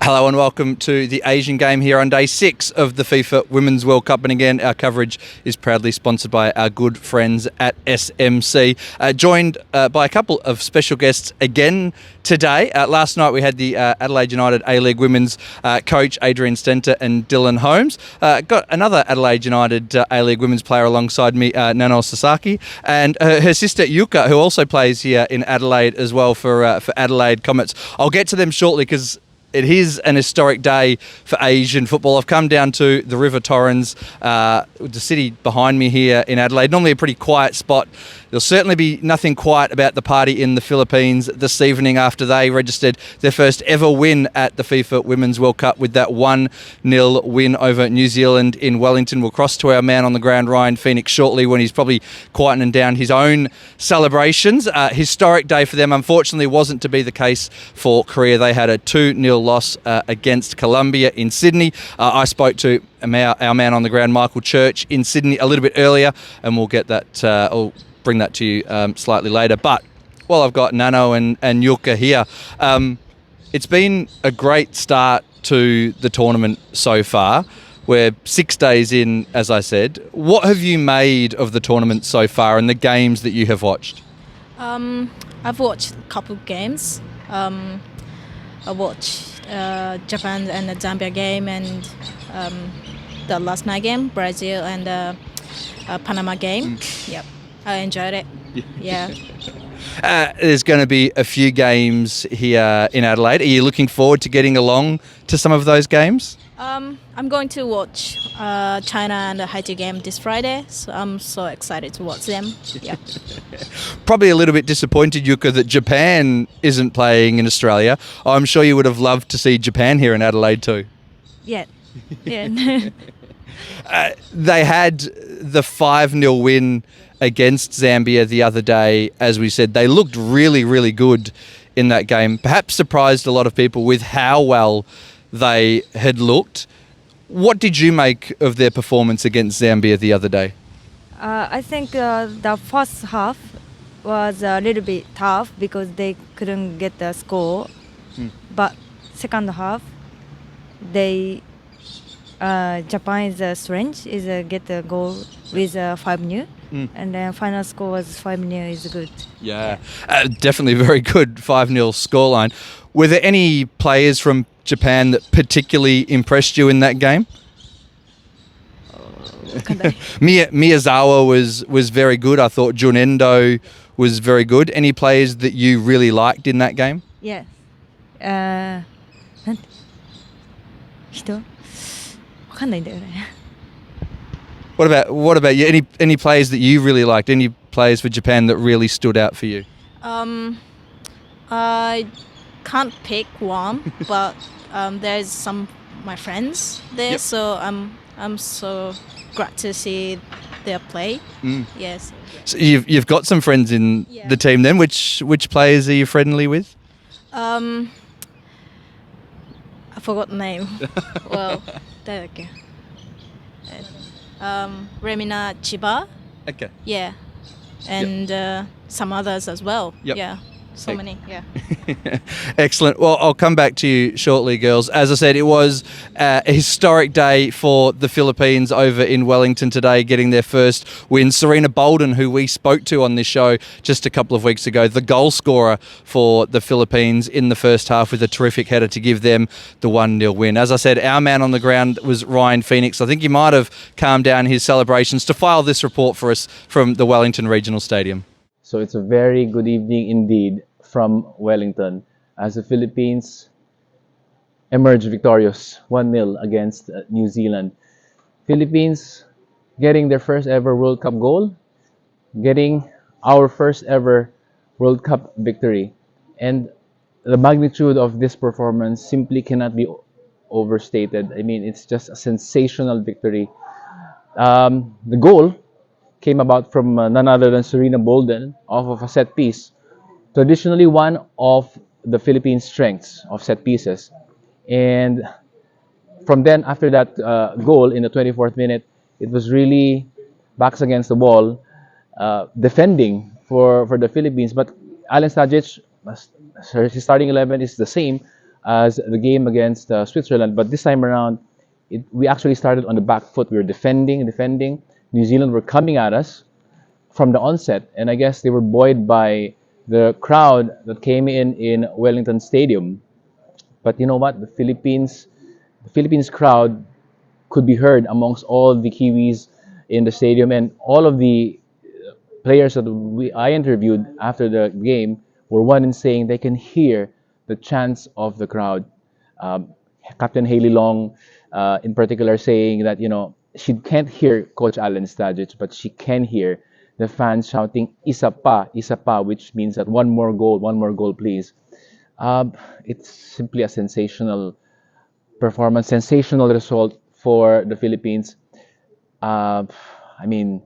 Hello and welcome to the Asian Game here on day 6 of the FIFA Women's World Cup. And again, our coverage is proudly sponsored by our good friends at SMC. Joined by a couple of special guests again today. Last night we had the Adelaide United A-League Women's coach Adrian Stenter and Dylan Holmes. Got another Adelaide United A-League Women's player alongside me, Nano Sasaki, and her sister Yuka, who also plays here in Adelaide as well for Adelaide Comets. I'll get to them shortly because it is an historic day for Asian football. I've come down to the River Torrens, the city behind me here in Adelaide. Normally a pretty quiet spot. There'll certainly be nothing quiet about the party in the Philippines this evening after they registered their first ever win at the FIFA Women's World Cup with that 1-0 win over New Zealand in Wellington. We'll cross to our man on the ground, Ryan Fenix, shortly when he's probably quietening down his own celebrations. Historic day for them. Unfortunately, wasn't to be the case for Korea. They had a 2-0 loss against Colombia in Sydney. I spoke to our man on the ground, Michael Church, in Sydney a little bit earlier, and we'll get that. I'll bring that to you slightly later. But while I've got Nano and Yuka here, it's been a great start to the tournament so far. We're 6 days in, as I said. What have you made of the tournament so far and the games that you have watched? I've watched a couple of games. I watched Japan and the Zambia game and the last night game, Brazil and the Panama game. Yep, I enjoyed it. Yeah. There's going to be a few games here in Adelaide. Are you looking forward to getting along to some of those games? I'm going to watch China and the Haiti game this Friday, so I'm so excited to watch them. Yeah. Probably a little bit disappointed, Yuka, that Japan isn't playing in Australia. I'm sure you would have loved to see Japan here in Adelaide too. Yeah. They had the 5-0 win against Zambia the other day. As we said, they looked really, really good in that game. Perhaps surprised a lot of people with how well they had looked. What did you make of their performance against Zambia the other day? I think the first half was a little bit tough because they couldn't get the score. But second half, Japan's strength is get the goal with 5-0. And then final score was 5-0 is good. Yeah. Definitely a very good 5-0 scoreline. Were there any players from Japan that particularly impressed you in that game? Miyazawa was very good. I thought Junendo was very good. Any players that you really liked in that game? Yes. What about you? Any players that you really liked? Any players for Japan that really stood out for you? I can't pick one, but there's some my friends there, Yep. so I'm so glad to see their play. Yes. So you've got some friends in Yeah. the team then. Which players are you friendly with? I forgot the name. Well, Remina Chiba. Okay. Yeah. And some others as well. Yep. Yeah. So many. Yeah. Excellent. Well, I'll come back to you shortly, girls. As I said, it was a historic day for the Philippines over in Wellington today, getting their first win. Serena Bolden, who we spoke to on this show just a couple of weeks ago, the goal scorer for the Philippines in the first half with a terrific header to give them the 1-0 win. As I said, our man on the ground was Ryan Fenix. I think he might have calmed down his celebrations to file this report for us from the Wellington Regional Stadium. So it's a very good evening indeed from Wellington as the Philippines emerged victorious 1-0 against New Zealand. Philippines getting their first ever World Cup goal, getting our first ever World Cup victory. And the magnitude of this performance simply cannot be overstated. I mean, it's just a sensational victory. The goal came about from none other than Serena Bolden off of a set piece. Traditionally one of the Philippines' strengths of set pieces. And from then, after that goal in the 24th minute, it was really backs against the wall, defending for the Philippines. But Alen Stajic, his starting 11 is the same as the game against Switzerland, but this time around, we actually started on the back foot. We were defending. New Zealand were coming at us from the onset, and I guess they were buoyed by the crowd that came in Wellington Stadium. But you know what? The Philippines crowd could be heard amongst all the Kiwis in the stadium, and all of the players that I interviewed after the game were one in saying they can hear the chants of the crowd. Captain Haley Long, in particular, saying that she can't hear Coach Alan Stajic, but she can hear the fans shouting "Isa pa," which means that one more goal, please. It's simply a sensational performance, sensational result for the Philippines. I mean,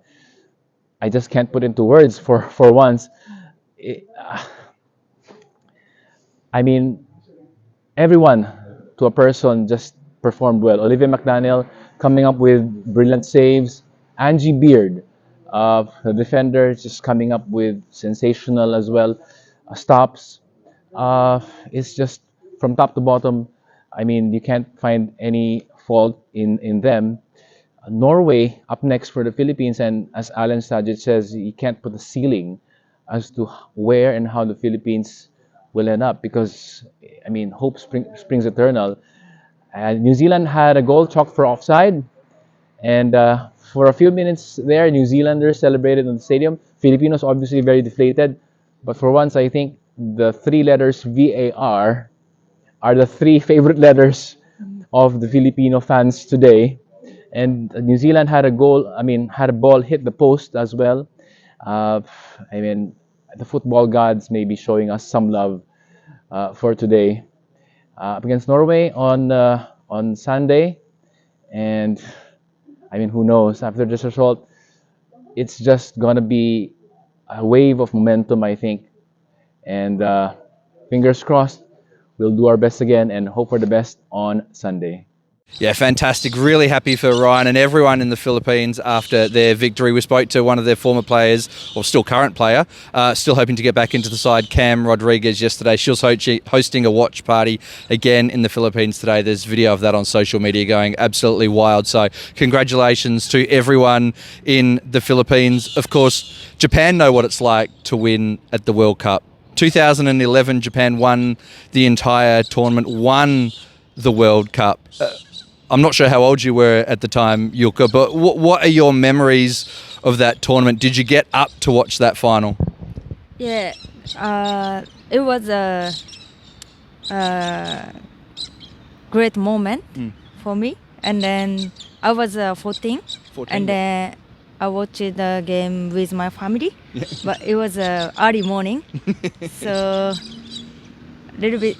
I just can't put into words for once. I mean, everyone to a person just performed well. Olivia McDaniel coming up with brilliant saves. Angie Beard, the defender, just coming up with sensational as well stops. It's just from top to bottom. I mean, you can't find any fault in them. Norway up next for the Philippines, and as Alan Stajic says, you can't put a ceiling as to where and how the Philippines will end up, because I mean, hope springs eternal. New Zealand had a goal chalked for offside, and for a few minutes there, New Zealanders celebrated in the stadium. Filipinos obviously very deflated, but for once, I think the three letters VAR are the three favorite letters of the Filipino fans today. And New Zealand had a ball hit the post as well. I mean, the football gods may be showing us some love for today. Against Norway on Sunday, and I mean, who knows? After this result, it's just gonna be a wave of momentum, I think. And fingers crossed, we'll do our best again and hope for the best on Sunday. Yeah, fantastic. Really happy for Ryan and everyone in the Philippines after their victory. We spoke to one of their former players, or still current player, still hoping to get back into the side, Cam Rodriguez, yesterday. She was hosting a watch party again in the Philippines today. There's video of that on social media going absolutely wild. So congratulations to everyone in the Philippines. Of course, Japan know what it's like to win at the World Cup. 2011, Japan won the entire tournament, won the World Cup. I'm not sure how old you were at the time, Yuka, but what are your memories of that tournament? Did you get up to watch that final? Yeah, it was a great moment for me. And then I was 14, and then I watched the game with my family. Yeah. But it was early morning, so a little bit,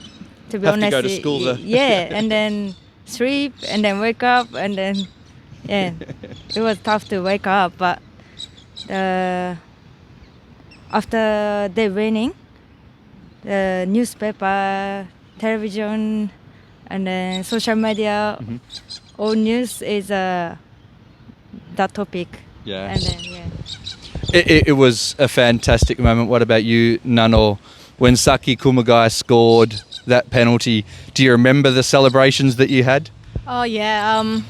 to be honest. Have to go to school though. Yeah, and then sleep, and then wake up, and then it was tough to wake up. But after they winning, the newspaper, television, and then social media, all news is that topic. Yeah. And then It was a fantastic moment. What about you, Nano? When Saki Kumagai scored that penalty, do you remember the celebrations that you had? Oh yeah,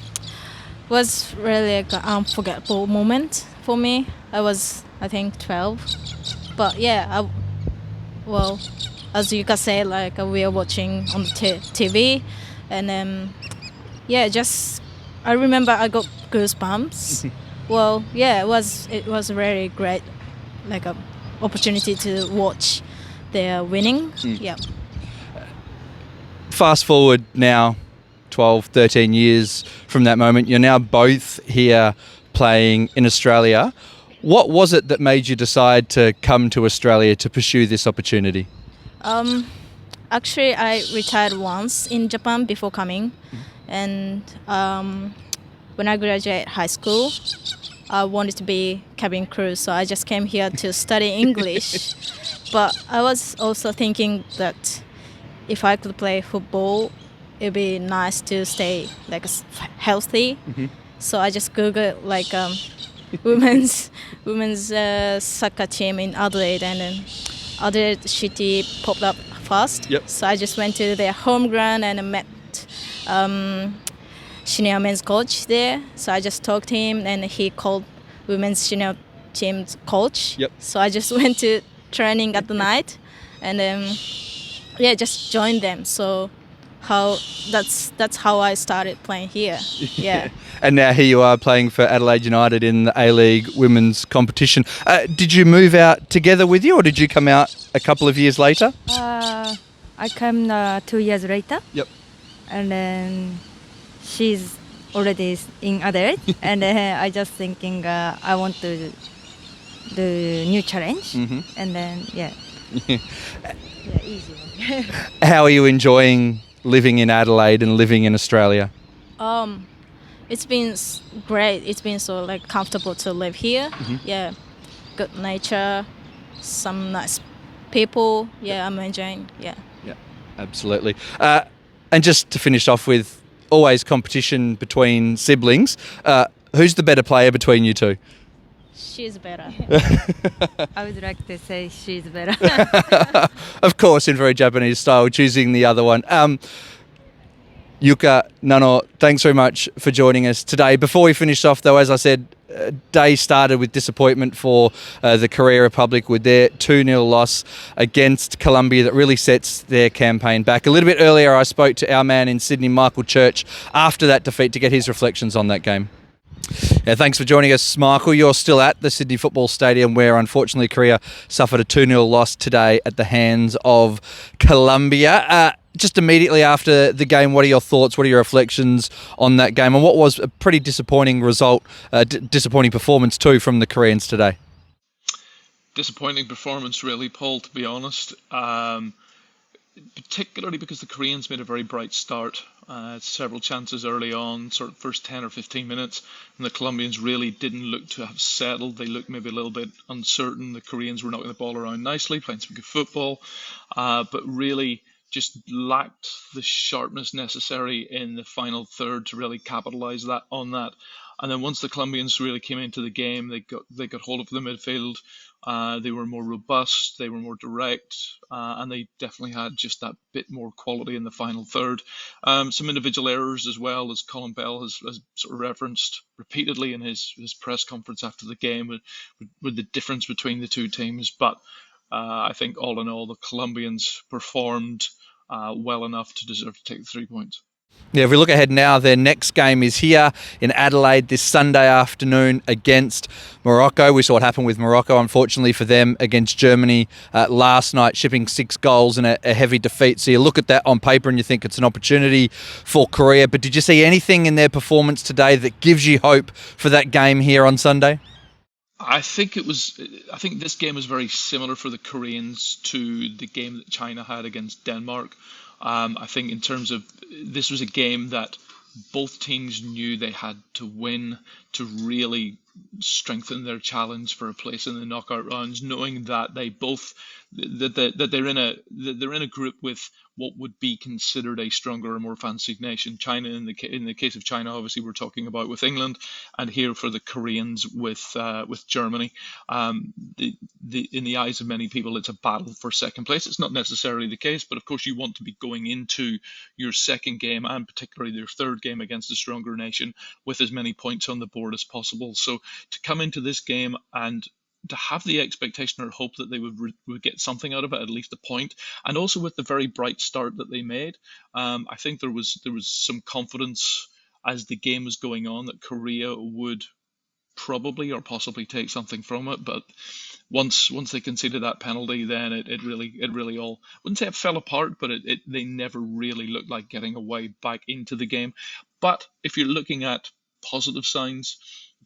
was really an unforgettable moment for me. I was, I think, 12, but yeah, as you can say, like we are watching on the TV, and just I remember I got goosebumps. Well, yeah, it was very great, like a opportunity to watch their winning. Yeah. Fast forward now 12, 13 years from that moment. You're now both here playing in Australia. What was it that made you decide to come to Australia to pursue this opportunity? Actually, I retired once in Japan before coming. And when I graduated high school, I wanted to be cabin crew, so I just came here to study English. But I was also thinking that if I could play football, it'd be nice to stay like healthy. So I just Googled like women's soccer team in Adelaide, and then Adelaide City popped up first. Yep. So I just went to their home ground and I met senior men's coach there. So I just talked to him and he called women's senior team's coach. Yep. So I just went to training at the night and just joined them. So that's how I started playing here. Yeah. And now here you are playing for Adelaide United in the A-League women's competition. Did you move out together with you or did you come out a couple of years later? I came 2 years later. Yep. And then she's already in Adelaide. And I just thinking I want to do new challenge. Mm-hmm. And then, easy one. How are you enjoying living in Adelaide and living in Australia? It's been great. It's been so comfortable to live here. Mm-hmm. Yeah, good nature, some nice people. Yeah, I'm enjoying. Yeah. Yeah, absolutely. And just to finish off with, always competition between siblings. Who's the better player between you two? She's better. I would like to say she's better. Of course, in very Japanese style, choosing the other one. Yuka, Nano, thanks very much for joining us today. Before we finish off, though, as I said, day started with disappointment for the Korea Republic with their 2-0 loss against Colombia that really sets their campaign back. A little bit earlier, I spoke to our man in Sydney, Michael Church, after that defeat to get his reflections on that game. Yeah, thanks for joining us, Michael. You're still at the Sydney Football Stadium where, unfortunately, Korea suffered a 2-0 loss today at the hands of Colombia. Just immediately after the game, what are your thoughts? What are your reflections on that game? And what was a pretty disappointing result, disappointing performance too from the Koreans today? Disappointing performance, really, Paul, to be honest. Particularly because the Koreans made a very bright start. Several chances early on, sort of first 10 or 15 minutes, and the Colombians really didn't look to have settled. They looked maybe a little bit uncertain. The Koreans were knocking the ball around nicely, playing some good football, but really just lacked the sharpness necessary in the final third to really capitalise on that. And then once the Colombians really came into the game, they got hold of the midfield. They were more robust, they were more direct, and they definitely had just that bit more quality in the final third. Some individual errors as well, as Colin Bell has sort of referenced repeatedly in his press conference after the game, with the difference between the two teams. But I think all in all, the Colombians performed well enough to deserve to take the 3 points. Yeah, if we look ahead now, their next game is here in Adelaide this Sunday afternoon against Morocco. We saw what happened with Morocco, unfortunately for them, against Germany last night, shipping 6 goals in a heavy defeat. So you look at that on paper and you think it's an opportunity for Korea. But did you see anything in their performance today that gives you hope for that game here on Sunday? I think this game was very similar for the Koreans to the game that China had against Denmark. I think in terms of, this was a game that both teams knew they had to win to really strengthen their challenge for a place in the knockout rounds, knowing that they're in a group with what would be considered a stronger or more fancied nation. China, in the case of China, obviously we're talking about with England, and here for the Koreans with Germany. In the eyes of many people, it's a battle for second place. It's not necessarily the case, but of course you want to be going into your second game, and particularly your third game against a stronger nation, with as many points on the board as possible. So to come into this game and to have the expectation or hope that they would get something out of it, at least a point, and also with the very bright start that they made, I think there was some confidence as the game was going on that Korea would probably or possibly take something from it. But once they conceded that penalty, then it really all, I wouldn't say it fell apart, but they never really looked like getting a way back into the game. But if you're looking at positive signs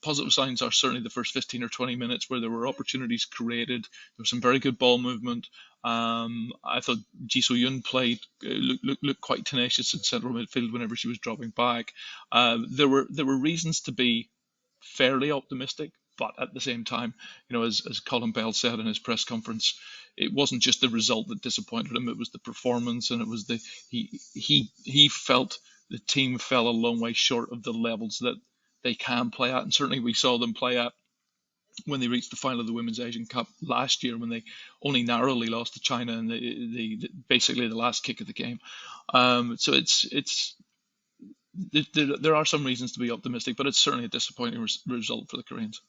are certainly the first 15 or 20 minutes where there were opportunities created. There was some very good ball movement. I thought Ji So-yun looked quite tenacious in central midfield whenever she was dropping back. There were reasons to be fairly optimistic, but at the same time, as Colin Bell said in his press conference, it wasn't just the result that disappointed him. It was the performance, and it was he felt the team fell a long way short of the levels that they can play at, and certainly we saw them play at when they reached the final of the Women's Asian Cup last year, when they only narrowly lost to China in basically the last kick of the game. So there are some reasons to be optimistic, but it's certainly a disappointing result for the Koreans.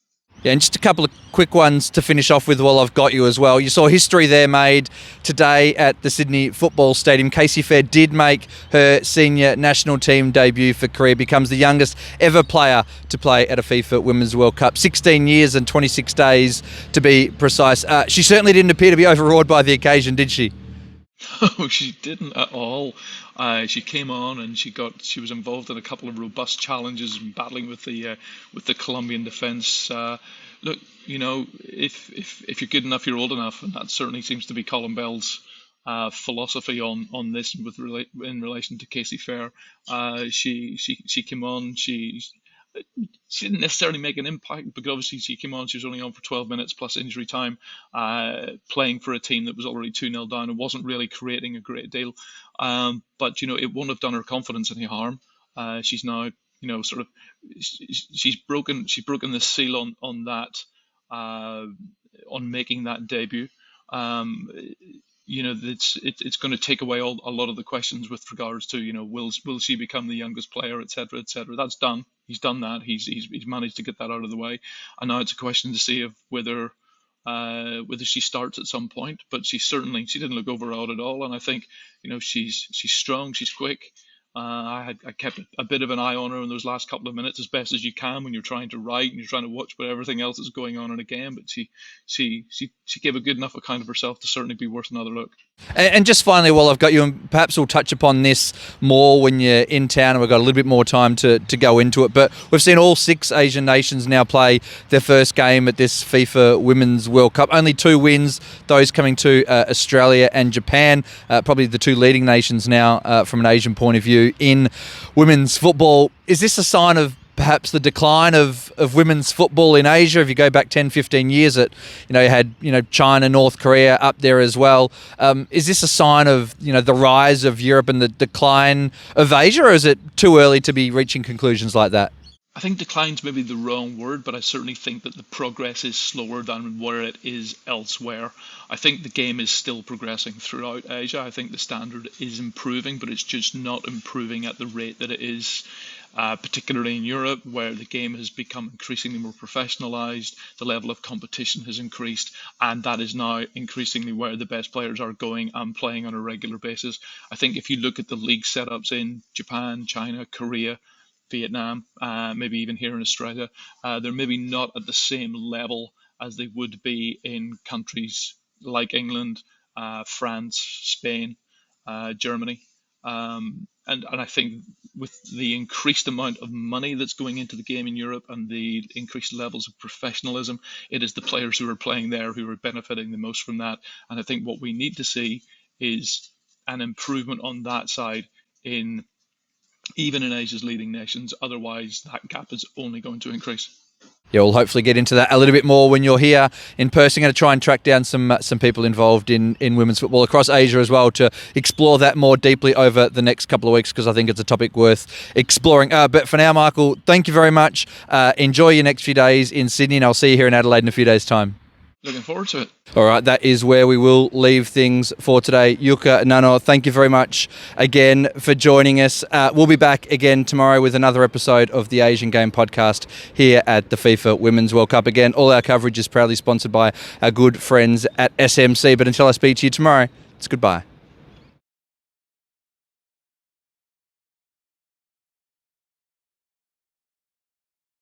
Yeah, and just a couple of quick ones to finish off with while I've got you as well. You saw history there made today at the Sydney Football Stadium. Casey Fair did make her senior national team debut for Korea, becomes the youngest ever player to play at a FIFA Women's World Cup. 16 years and 26 days to be precise. She certainly didn't appear to be overawed by the occasion, did she? Oh, she didn't at all. She came on and she was involved in a couple of robust challenges and battling with the Colombian defence. Look, if you're good enough, you're old enough, and that certainly seems to be Colin Bell's philosophy on this in relation to Casey Fair. She came on. She didn't necessarily make an impact, because obviously she came on, she was only on for 12 minutes plus injury time, playing for a team that was already 2-0 down and wasn't really creating a great deal. But, it won't have done her confidence any harm. She's now, she's broken the seal on that, on making that debut. It's going to take away a lot of the questions with regards to, will she become the youngest player, etc., etc. That's done. He's done that. He's managed to get that out of the way, and now it's a question to see whether she starts at some point. But she didn't look overawed at all, and I think she's strong, she's quick. I kept a bit of an eye on her in those last couple of minutes, as best as you can when you're trying to write and you're trying to watch what everything else is going on in a game. But she gave a good enough account of herself to certainly be worth another look. And just finally, while I've got you, and perhaps we'll touch upon this more when you're in town and we've got a little bit more time to go into it, but we've seen all 6 Asian nations now play their first game at this FIFA Women's World Cup. Only 2 wins, those coming to Australia and Japan, probably the 2 leading nations now from an Asian point of view in women's football. Is this a sign of perhaps the decline of women's football in Asia? If you go back 10, 15 years, you had China, North Korea up there as well. Is this a sign of the rise of Europe and the decline of Asia, or is it too early to be reaching conclusions like that? I think decline's maybe the wrong word, but I certainly think that the progress is slower than where it is elsewhere. I think the game is still progressing throughout Asia. I think the standard is improving, but it's just not improving at the rate that it is, particularly in Europe, where the game has become increasingly more professionalised, the level of competition has increased, and that is now increasingly where the best players are going and playing on a regular basis. I think if you look at the league setups in Japan, China, Korea, Vietnam, maybe even here in Australia, they're maybe not at the same level as they would be in countries like England, France, Spain, Germany. And I think with the increased amount of money that's going into the game in Europe and the increased levels of professionalism, it is the players who are playing there who are benefiting the most from that. And I think what we need to see is an improvement on that side even in Asia's leading nations. Otherwise, that gap is only going to increase. Yeah, we'll hopefully get into that a little bit more when you're here in person. Going to try and track down some people involved in women's football across Asia as well to explore that more deeply over the next couple of weeks, because I think it's a topic worth exploring. But for now, Michael, thank you very much. Enjoy your next few days in Sydney, and I'll see you here in Adelaide in a few days' time. Looking forward to it. All right, that is where we will leave things for today. Yuka, Nano, thank you very much again for joining us. We'll be back again tomorrow with another episode of the Asian Game Podcast here at the FIFA Women's World Cup. Again, all our coverage is proudly sponsored by our good friends at SMC. But until I speak to you tomorrow, it's goodbye.